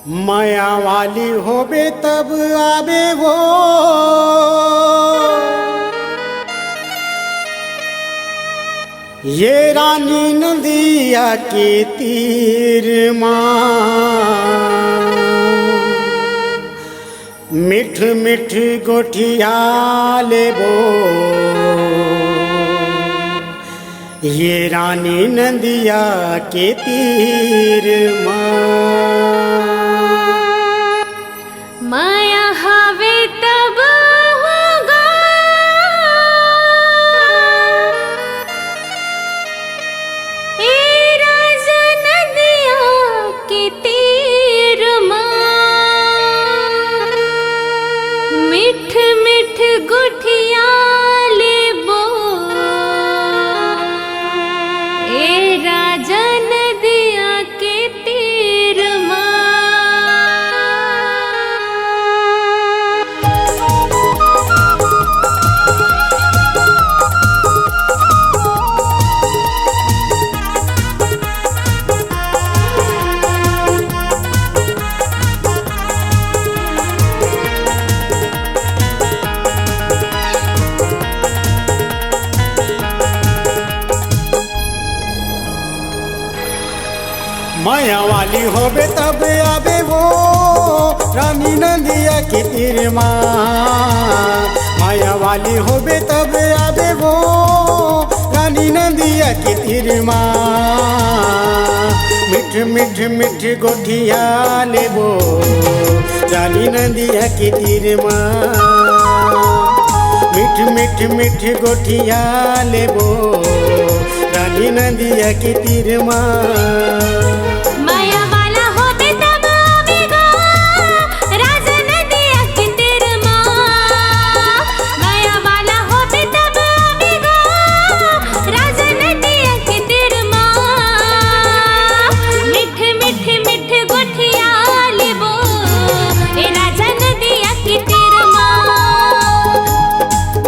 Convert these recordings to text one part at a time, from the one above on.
माया वाली होबे तब आबे वो ये रानी नदिया के तीर माँ मिठ मिठ गोठिया लेबो ये रानी नदिया के तीर माया हावे तब होगा ए राजा नदिया के तीर मिठ मिठ गुठिया लेबो ए राजा नदिया के तीर माया वाली होबे तब आबे वो रानी नदिया के तीर माया वाली होबे तब आबे वो रानी नदिया के तीर मिठ मिठ मिठ गोठिया लेबो रानी नदिया के तीर मिठ मिठ मिठ गोठिया लेबो रानी नदिया के तीर माया वाला होबे तब आवेगा राजा नदिया के तीर माया वाला होबे तब आवेगा राजा नदिया के तीर मिठ मिठ मिठ गोठिया लेबो ए राजा नदिया के तीर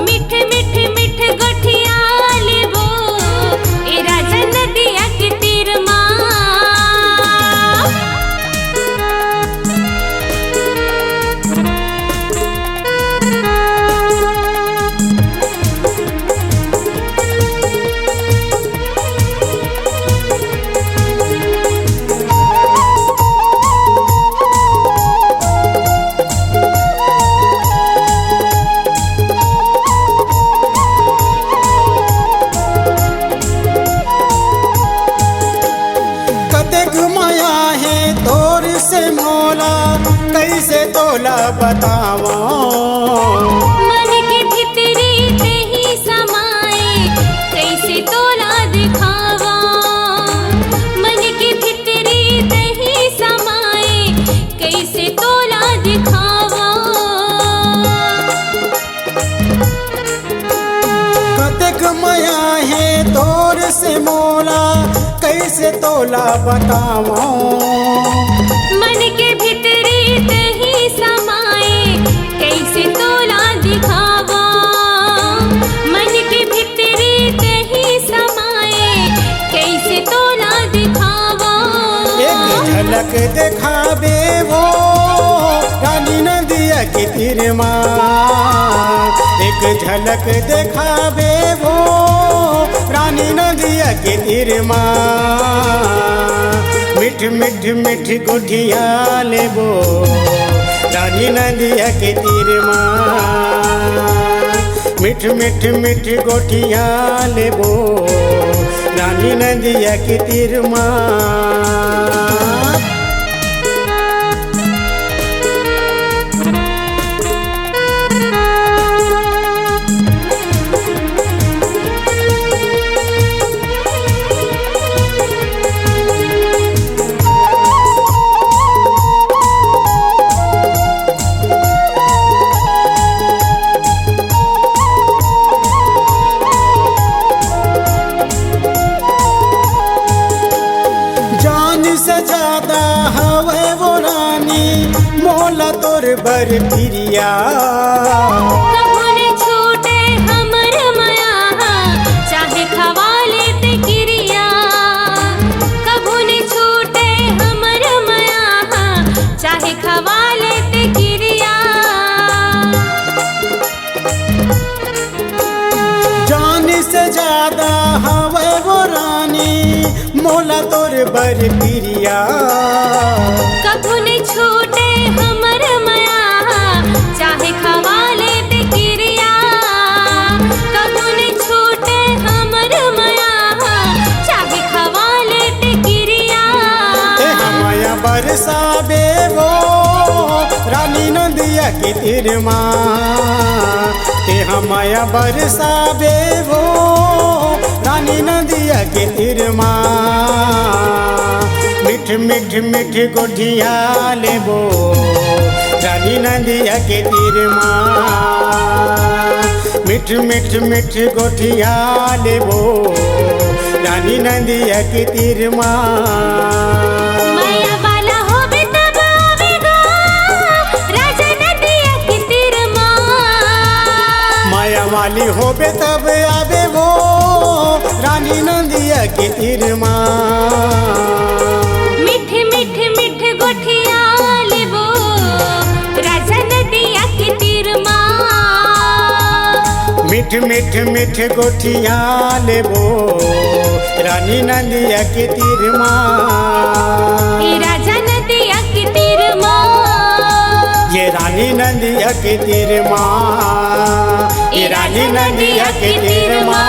मिठ मिठ मिठ गोठिया लेबो ए राजा नदिया के तीर कतेक माया है तोर से मोला कैसे तोला बतावा मन के भीतरी ते ही समाए कैसे तोला दिखावा मन के भीतरी ते ही समाए कैसे तोला दिखावा कतेक माया है तोर से मोला कैसे तोला बतावा मन के भीतरी ते ही समाए कैसे तोला दिखावा मन के भीतरी ते ही समाए कैसे तोला दिखावा एक झलक दिखाबे वो रानी नदिया के तीर एक झलक दिखाबे वो रानी नदिया के तीर मिठ मिठ मिठ गोठिया लेबो रानी नदिया के तीर मिठ मिठ मिठ गोठिया लेबो रानी नदिया के तीर से ज्यादा हवे वो रानी मोला तोर बर प्रिया कबो न छूटे हमर माया चाहे खवाले ते क्रिया कबो न छूटे हमर माया तोर बर पिरिया कभू नहीं छूटे हमर माया चाहे खवा ले टिकिरिया कभू नहीं छूटे हमर माया चाहे खवा ले टिकिरिया ते हमया बरसाबे वो रानी नदिया के तीर माँ ते हमया बरसाबे वो रानी नदिया के तीर माँ मिठ मिठ मिठ गोठिया लेबो रानी नदिया के तीर माँ मिठ मिठ मिठ गोठिया लेबो रानी नदिया के तीर माँ माया वाला होबे तब आवेगा राजा नदिया के तीर माँ माया वाली होबे तब आवे वो रानी नदिया के तीर माँ मिठ मिठ मिठ गोठिया लेबो राजा नदिया के तीर माँ मिठ मिठ मिठ गोठिया लेबो रानी नदिया के तीर माँ ये राजा नदिया के तीर माँ ये रानी नदिया के तीर माँ ये रानी नदिया के तीर माँ।